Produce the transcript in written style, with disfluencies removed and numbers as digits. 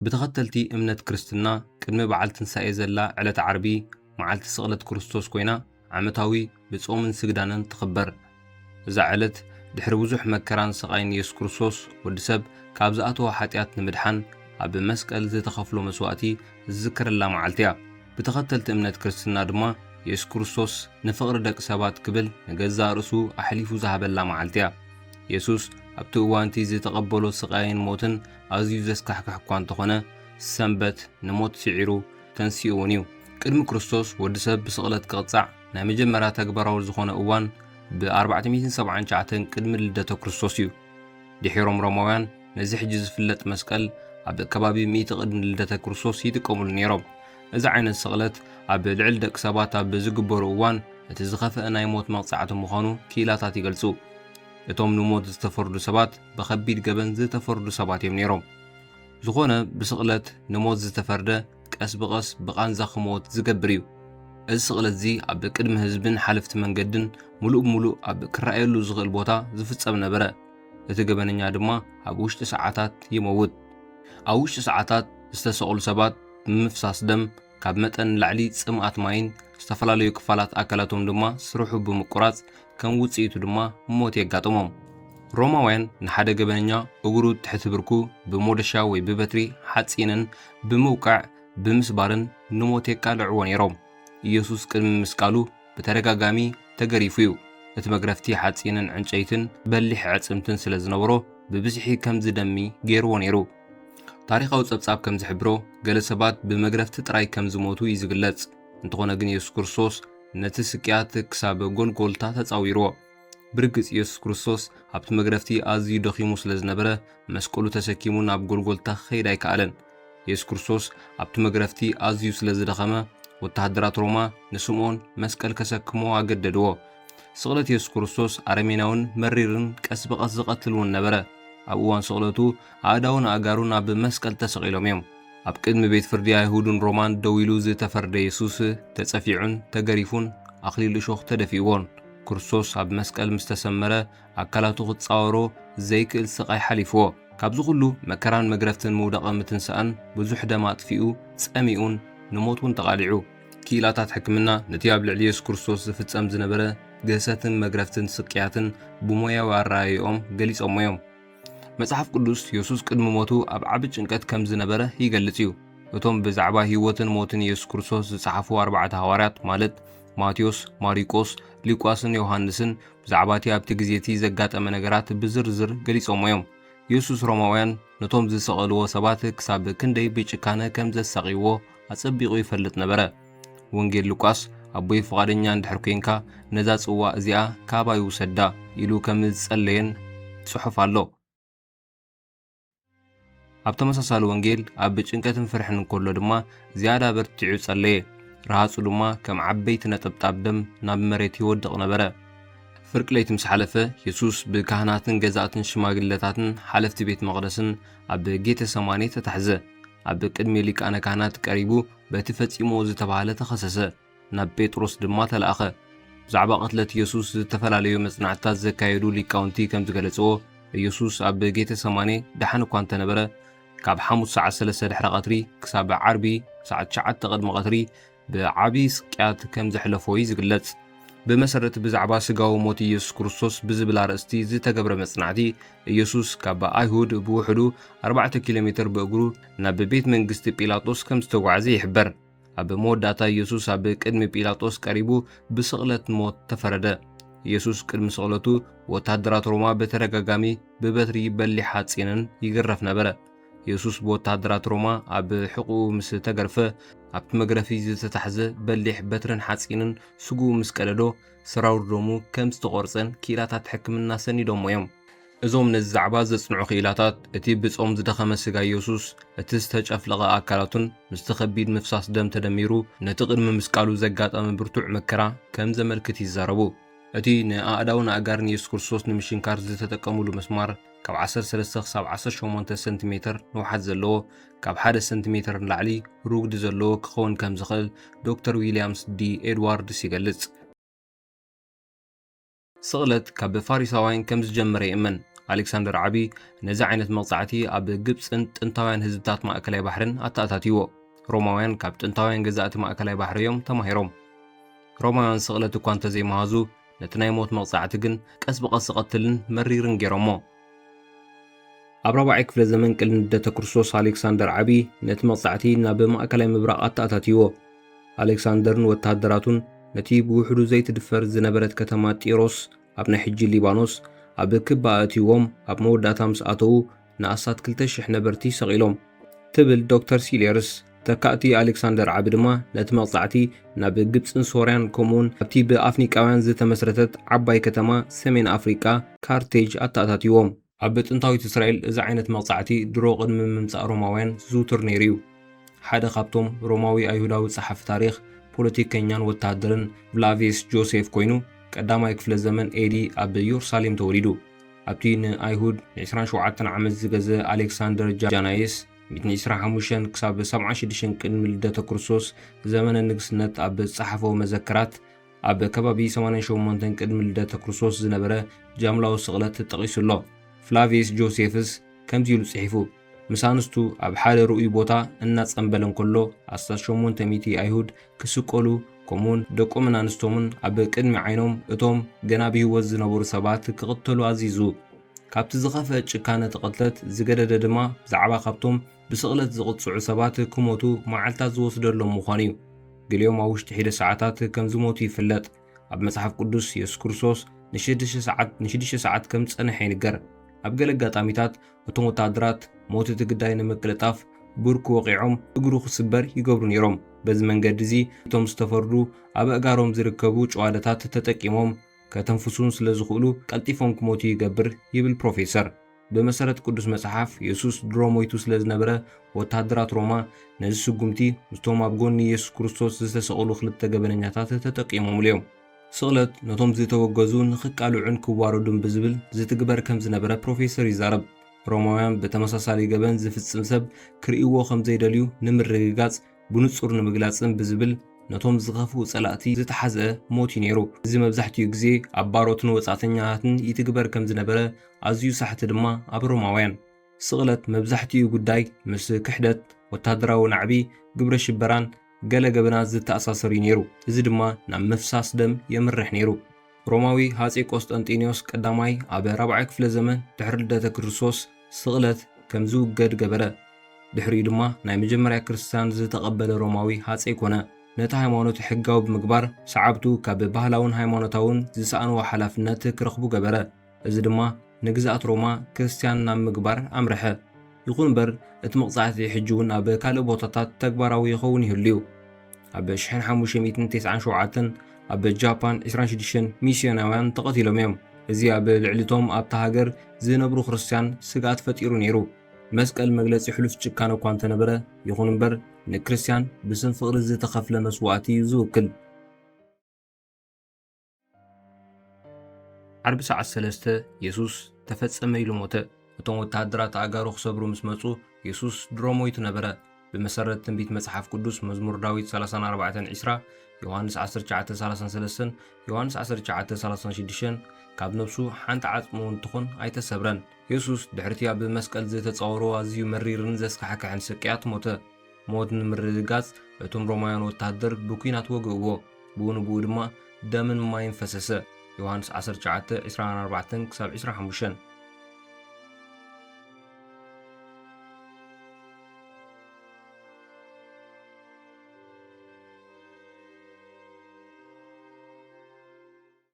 ብተኸተልቲ እምነት ክርስትና ቅድሚ በዓል ትንሳኤ ዘላ ዕለት ዓርቢ መዓልቲ ስቕለት ክርስቶስ ኮይና ዓመታዊ ብጾምን ስግዳንን ትኽበር። እዛ ዕለት ድሕሪ ብዙሕ መከራን ስቓይን ኢየሱስ ክርስቶስ ወዲ ሰብ ካብ ዝኣተወ ሓጢኣት ንምድሓን ኣብ መስቀል ዝተኸፍሎ መስዋእቲ ዝዝክረላ መዓልቲ እያ። ብተኸተልቲ እምነት ክርስትና ድማ ኢየሱስ ክርስቶስ ንፍቕሪ ደቂ ሰባት ክብል ንገዛ ርእሱ ኣሕሊፉ ዝሃበላ መዓልቲ እያ። ኢየሱስ ኣብቲ እዋንቲ ዝተቐበሎ ስቓይን ሞትን ኣዝዩ ዘስካሕክሕ እኳ እንተኾነ ሰንበት ንሞት ስዒሩ ተንሲኡ እውን እዩ። ቅድሚ ክርስቶስ ወዲ ሰብ ብስቕለት ክቕጻዕ ናይ መጀመርያ ተግባራዊ ዝኾነ እዋን ብ479 ቅድሚ ልደተ ክርስቶስ እዩ። ድሒሮም ሮማውያን ነዚ ሕጂ ዝፍለጥ መስቀል ኣብ ከባቢ 100 ቅድሚ ልደተ ክርስቶስ ይጥቀሙሉ ነይሮም። እዚ ዓይነት ስቕለት ኣብ ልዕሊ ደቂ ሰባት ኣብ ዝግበሩ እዋን እቲ ዝኸፍአ ናይ ሞት መቕጻዕቲ ምዃኑ ክኢላታት ይገልጹ። እቶም ንሞት ዝተፈርዱ ሰባት ብኸቢድ ገበን ዝተፈርዱ ሰባት እዮም ነይሮም። ዝኾነ ብስቕለት ንሞት ዝተፈርደ ቀስ ብቐስ ብቓንዛ ክሞት ዝገብር እዩ። እዚ ስቕለት እዚ ኣብ ቅድሚ ህዝብን ሓለፍቲ መንገድን ሙሉእ ብምሉእ ኣብ ክረኣየሉ ዝኽእል ቦታ ዝፍጸም ነበረ። እቲ ገበነኛ ድማ ኣብ ውሽጢ ሰዓታት ይመውት። ኣብ ውሽጢ ሰዓታት ዝተሰቕሉ ሰባት ብምፍሳስ ደም ካብ መጠን ንላዕሊ ጽምኣት ማይን ዝተፈላለዩ ክፋላት ኣካላቶም ድማ ስርሑ ብምቁራጽ ከም ውጽኢቱ ድማ ሞት የጋጥሞም። ሮማውያን ንሓደ ገበነኛ እግሩ ትሕቲ ብርኩ ብሞደሻ ወይ ብበትሪ ሓጺንን ብምውቃዕ ብምስባርን ንሞት የቃልዕዎ ነይሮም። ኢየሱስ ቅድሚ ምስቃሉ ብተደጋጋሚ ተገሪፉ እዩ። እቲ መግረፍቲ ሓጺንን ዕንጨይትን በሊሕ ዕጽምትን ስለ ዝነበሮ ብብዝሒ ከም ዝደሚ ገይርዎ ነይሩ። ታሪኻዊ ጸብጻብ ከም ዝሕብሮ ገለ ሰባት ብመግረፍቲ ጥራይ ከም ዝሞቱ እዩ ዝግለጽ። እንተኾነ ግን ኢየሱስ ክርስቶስ ነቲ ስቅያት ክሳብ ጎልጎልታ ተጻዊርዎ። ብርግጽ ኢየሱስ ክርስቶስ ኣብቲ መግረፍቲ ኣዝዩ ደኺሙ ስለ ዝነበረ መስቀሉ ተሰኪሙ ናብ ጎልጎልታ ክኸይድ ኣይከኣለን። ኢየሱስ ክርስቶስ ኣብቲ መግረፍቲ ኣዝዩ ስለ ዝደኸመ ወተሃደራት ሮማ ንስምዖን መስቀል ከሰክሞ ኣገደድዎ። ስቕለት ኢየሱስ ክርስቶስ ኣረሜናውን መሪርን ቀስ ብቐስ ዝቐትል እውን ነበረ። ኣብ እዋን ስቕለቱ ኣእዳውን ኣእጋሩን ኣብ መስቀል ተሰቒሎም እዮም። ኣብ ቅድሚ ቤት ፍርዲ ኣይሁድን ሮማን ደው ኢሉ ዝተፈርደ ኢየሱስ ተጸፊዑን ተገሪፉን ኣኽሊል እሾኽ ተደፊእዎን። ክርስቶስ ኣብ መስቀል ምስ ተሰመረ ኣካላቱ ክትጻወሮ ዘይክእል ስቓይ ሓሊፍዎ። ካብዚ ኩሉ መከራን መግረፍትን ምውዳቐ ምትንሳእን ብዙሕ ደም ኣጥፊኡ ጸሚኡን ንሞት እውን ተቓሊዑ። ክኢላታት ሕክምና ነቲ ኣብ ልዕሊ ኢየሱስ ክርስቶስ ዝፍጸም ዝነበረ ገሰትን መግረፍትን ስቅያትን ብሞያዊ ኣረኣይኦም ገሊጾሞ እዮም። መጽሓፍ ቅዱስ ኢየሱስ ቅድሚ ሞቱ ኣብ ዓቢ ጭንቀት ከም ዝነበረ ይገልጽ እዩ። እቶም ብዛዕባ ህይወትን ሞትን ኢየሱስ ክርስቶስ ዝጸሓፉ 4 ሐዋርያት ማለት ማቴዎስ፣ ማሪቆስ፣ ሉቃስን ዮሃንስን ብዛዕባ እቲ ኣብቲ ግዜ እቲ ዘጋጠመ ነገራት ብዝርዝር ገሊጾሞ እዮም። ኢየሱስ ሮማውያን ነቶም ዝሰቐልዎ ሰባት ክሳብ ክንደይ ብጭካነ ከም ዘሳቒዎ ኣጸቢቑ ይፈልጥ ነበረ። ወንጌል ሉቃስ ኣቦይ ፍቓደኛ እንድሕር ኮንካ ነዛ ጽዋዕ እዚኣ ካባይ ውሰዳ ኢሉ ከም ዝጸለየን ጽሑፍ ኣሎ። ኣብ ተመሳሳሊ ወንጌል ኣብ ጭንቀትን ፍርሕን እንከሎ ድማ ዝያዳ በርቲዑ ጸለየ። ረሃጹ ድማ ከም ዓበይቲ ነጠብጣብ ደም ናብ መሬት ይወድቕ ነበረ። ፍርቂ ለይቲ ምስ ሓለፈ ኢየሱስ ብካህናትን ገዛእትን ሽማግለታትን ሓለፍቲ ቤት መቕደስን ኣብ ጌተ ሰማኔ ተታሕዘ። ኣብ ቅድሚ ሊቃነ ካህናት ቀሪቡ በቲ ፈጺሞ ዝተባሃለ ተኸሰሰ። ናብ ጴጥሮስ ድማ ተለኣኸ። ብዛዕባ ቅትለት ኢየሱስ ዝተፈላለዩ መጽናዕትታት ዘካየዱ ሊቃውንቲ ከም ዝገለጽዎ ኢየሱስ ኣብ ጌተ ሰማኔ ደሓን እኳ እንተነበረ ካብ ሐሙስ ሰዓት 3 ድሕሪ ቀትሪ ክሳብ ዓርቢ ሰዓት 9 ቅድሚ ቀትሪ ብዓቢ ስቅያት ከም ዘሕለፎ እዩ ዝግለጽ። ብመሰረት ብዛዕባ ስጋዊ ሞት ኢየሱስ ክርስቶስ ብዝብል ኣርእስቲ ዝተገብረ መጽናዕቲ ኢየሱስ ካብ ኣይሁድ ብውሕዱ 4 ኪሎ ሜትር ብእግሩ ናብ ቤት መንግስቲ ጲላጦስ ከም ዝተጓዓዘ ይሕበር። ኣብ መወዳእታ ኢየሱስ ኣብ ቅድሚ ጲላጦስ ቀሪቡ ብስቕለት ሞት ተፈረደ። ኢየሱስ ቅድሚ ስቕለቱ ወተሃደራት ሮማ በተደጋጋሚ ብበትሪ በሊሕ ሓጺንን ይግረፍ ነበረ። ኢየሱስ ብወተሃደራት ሮማ ኣብ ሕቑኡ ምስ ተገርፈ ኣብቲ መግረፊ ዝተታሕዘ በሊሕ በትርን ሓጺንን ስጉኡ ምስ ቀደዶ ስራውር ደሙ ከም ዝተቖርጸን ክኢላታት ሕክምና ሰኒዶሞ እዮም። እዞም ነዚ ዛዕባ ዘጽንዑ ክኢላታት እቲ ብጾም ዝደኸመ ስጋ ኢየሱስ እቲ ዝተጨፍለቐ ኣካላቱን ምስቲ ኸቢድ ምፍሳስ ደም ተደሚሩ ነቲ ቅድሚ ምስቃሉ ዘጋጠመ ብርቱዕ መከራ ከም ዘመልክት ይዛረቡ። እቲ ንኣእዳውን ኣእጋርን ኢየሱስ ክርስቶስ ንምሽንካር ዝተጠቀሙሉ መስማር ካብ 13 ክሳብ 18 ሰንቲሜትር ንውሓት ዘለዎ ካብ 1 ሰንቲሜትር ንላዕሊ ሩግዲ ዘለዎ ክኸውን ከም ዝኽእል ዶክተር ዊልያምስ ዲ ኤድዋርድስ ይገልጽ። ስቕለት ካብ ፋሪሳውያን ከም ዝጀመረ ይእመን። ኣሌክሳንደር ዓቢ ነዚ ዓይነት መቕጻዕቲ ኣብ ግብፅን ጥንታውያን ህዝብታት ማእከላይ ባሕርን ኣተኣታትይዎ። ሮማውያን ካብ ጥንታውያን ገዛእቲ ማእከላይ ባሕሪ እዮም ተማሂሮም። ሮማውያን ስቕለት እኳ እንተዘይመሃዙ ነቲ ናይ ሞት መቕጻዕቲ ግን ቀስ ብቐስ ዝቐትልን መሪርን ገይሮሞ። ኣብ 4ይ ክፍለ ዘመን ቅድሚ ልደተ ክርስቶስ ኣሌክሳንደር ዓቢ ነቲ መቕጻዕቲ ናብ ማእከላይ ምብራቕ ኣተኣታትይዎ። ኣሌክሳንደርን ወተሃደራቱን ነቲ ብውሕዱ ዘይትድፈር ዝነበረት ከተማ ጢሮስ ኣብ ናይ ሕጂ ሊባኖስ ኣብ ክባ ኣእትይዎም ኣብ መወዳእታ ምስ ኣተዉ ንኣሳት 2,000 ነበርቲ ሰቒሎም ትብል ዶክተር ሲሌርስ። ተካእቲ ኣሌክሳንደር ዓቢ ድማ ነቲ መቕጻዕቲ ናብ ግብፅን ሶርያን ከምኡውን ኣብቲ ብኣፍኒቃውያን ዝተመስረተት ዓባይ ከተማ ሰሜን ኣፍሪቃ ካርቴጅ ኣተኣታትይዎም። ኣብ ጥንታዊት እስራኤል እዚ ዓይነት መቕጻዕቲ ድሮ ቅድሚ ምምጻእ ሮማውያን ዝውቱር ነይሩ እዩ። ሓደ ካብቶም ሮማዊ ኣይሁዳዊ ጸሓፊ ታሪኽ ፖለቲከኛን ወተሃደርን ፍላቪየስ ጆሴፍ ኮይኑ ቀዳማይ ክፍለ ዘመን ኤዲ ኣብ ኢየሩሳሌም ተወሊዱ። ኣብቲ ንኣይሁድ 27 ዓመት ዝገዘ ኣሌክሳንደር ጃናየስ 125 ክሳብ 76 ቅድሚ ልደተ ክርስቶስ ዘመነ ንግስነት ኣብ ጸሓፎ መዘክራት ኣብ ከባቢ 88 ቅድሚ ልደተ ክርስቶስ ዝነበረ ጃምላዊ ስቕለት ተጠቒሱሎ። ፍላቪየስ ጆሴፍስ ከምዚ ኢሉ ጽሒፉ ምሳንስቱ ኣብ ሓደ ርኡይ ቦታ እናጸንበለ እንከሎ 800 ኣይሁድ ክስቀሉ ከምኡውን ደቆምን ኣንስቶምን ኣብ ቅድሚ ዓይኖም እቶም ገና ብህይወት ዝነበሩ ሰባት ክቕተሉ ኣዚዙ። ካብቲ ዝኸፍአ ጭካነ ተቐትለት ዝገደደ ድማ ብዛዕባ ካብቶም ብስቕለት ዝቕጽዑ ሰባት ክሞቱ መዓልታት ዝወስደሎም ምዃኑ እዩ። ገሊኦም ኣብ ውሽጢ 1 ሰዓታት ከም ዝሞቱ ይፍለጥ። ኣብ መጽሓፍ ቅዱስ ኢየሱስ ክርስቶስ ን6 ሰዓት ከም ጸንሐ ይንገር። ኣብ ገለ ኣጋጣሚታት እቶም ወታደራት ሞት እቲ ግዳይ ንምቅልጣፍ ቡርክ ወቂዖም እግሩ ክስበር ይገብሩ ነይሮም። በዚ መንገዲ እዚ እቶም ዝተፈርዱ ኣብ ኣእጋሮም ዝርከቡ ጨዋዳታት ተጠቂሞም ከተንፍሱን ስለ ዝኽእሉ ቀልጢፎም ክሞቱ ይገብር ይብል ፕሮፌሰር። ብመሰረት ቅዱስ መጽሓፍ ኢየሱስ ድሮ ሞይቱ ስለ ዝነበረ ወታደራት ሮማ ነዚ ስጉምቲ ምስቶም ኣብ ጎኒ ኢየሱስ ክርስቶስ ዝተሰቕሉ 2 ገበነኛታት ተጠቂሞም እዮም። ስቕለት ነቶም ዝተወገዙ ንኽቃልዑን ክዋረዱን ብዝብል ዝትግበር ከም ዝነበረ ፕሮፌሰር ይዛረብ። ሮማውያን ብተመሳሳሊ ገበን ዝፍጽም ሰብ ክርእይዎ ከም ዘይደልዩ ንምርግጋጽ ብንጹር ንምግላጽን ብዝብል ነቶም ዝኸፍኡ ጸላእቲ ዝተሓዝአ ሞት ነይሩ። እዚ መብዛሕትኡ ግዜ ኣብ ባሮትን ወጻተኛታትን ይትግበር ከም ዝነበረ ኣዝዩ ሳሕቲ ድማ ኣብ ሮማውያን። ስቕለት መብዛሕትኡ ጉዳይ ምስ ክሕደት፣ ወታደራዊ ናዕቢ፣ ግብረ ሽበራን ገለ ገበናት ዝተኣሳሰር ነይሩ። እዚ ድማ ናብ ምፍሳስ ደም የምርሕ ነይሩ። ሮማዊ ሃፄ ቆስጠንጢኖስ ቀዳማይ ኣብ 4ይ ክፍለ ዘመን ድሕሪ ልደተ ክርስቶስ ስቕለት ከም ዝውገድ ገበረ። ድሕሪኡ ድማ ናይ መጀመርያ ክርስቲያን ዝተቐበለ ሮማዊ ሃፄ ኮነ። ነቲ ሃይማኖት ሕጋዊ ብምግባር ሰዓብቱ ካብ ባህላውን ሃይማኖታውን ዝሰኣንዎ ሓላፍነት ክረኽቡ ገበረ። እዚ ድማ ንግዛኣት ሮማ ክርስቲያን ናብ ምግባር ኣምርሐ። ይኹን እምበር እቲ መቕጻዕቲ ሕጂ እውን ኣብ ካልእ ቦታታት ተግባራዊ ይኸውን ይህልዩ። ኣብ 1597 ኣብ ጃፓን 26 ሚስዮናውያን ተቐቲሎም እዮም። እዚ ኣብ ልዕሊቶም ኣብታ ሃገር ዝነብሩ ክርስቲያን ስጋት ፈጢሩ ነይሩ። መስቀል መግለጺ ሕሉፍ ጭካነ እኳ እንተነበረ ይኹን እምበር ንክርስቲያን ብስም ፍቕሪ ዝተኸፍለ መስዋዕቲ እዩ ዝውክል። ዓርቢ ሰዓት 3 ኢየሱስ ተፈጸመ ኢሉ ሞተ። እቶም ወተሃደራት ኣእጋሩ ክሰብሩ ምስ መጹ ኢየሱስ ድሮ ሞይቱ ነበረ። ብመሰረት ትንቢት መጽሓፍ ቅዱስ መዝሙር ዳዊት 34:20 ዮሐንስ 19:33 ዮሐንስ 19:36 ካብ ነብሱ ሓንቲ ዓጽሙ እንትኾን ኣይተሰብረን። ኢየሱስ ድሕርቲ ኣብ መስቀል ዝተጻወሮ ኣዝዩ መሪርን ዘስካሕክሕን ስቅያት ሞተ። ሞት ንምርግጋጽ እቶም ሮማውያን ወተሃደር ብኲናት ወግእዎ። ብኡንብኡ ድማ ደምን ማይን ፈሰሰ። ዮሐንስ 19:24-25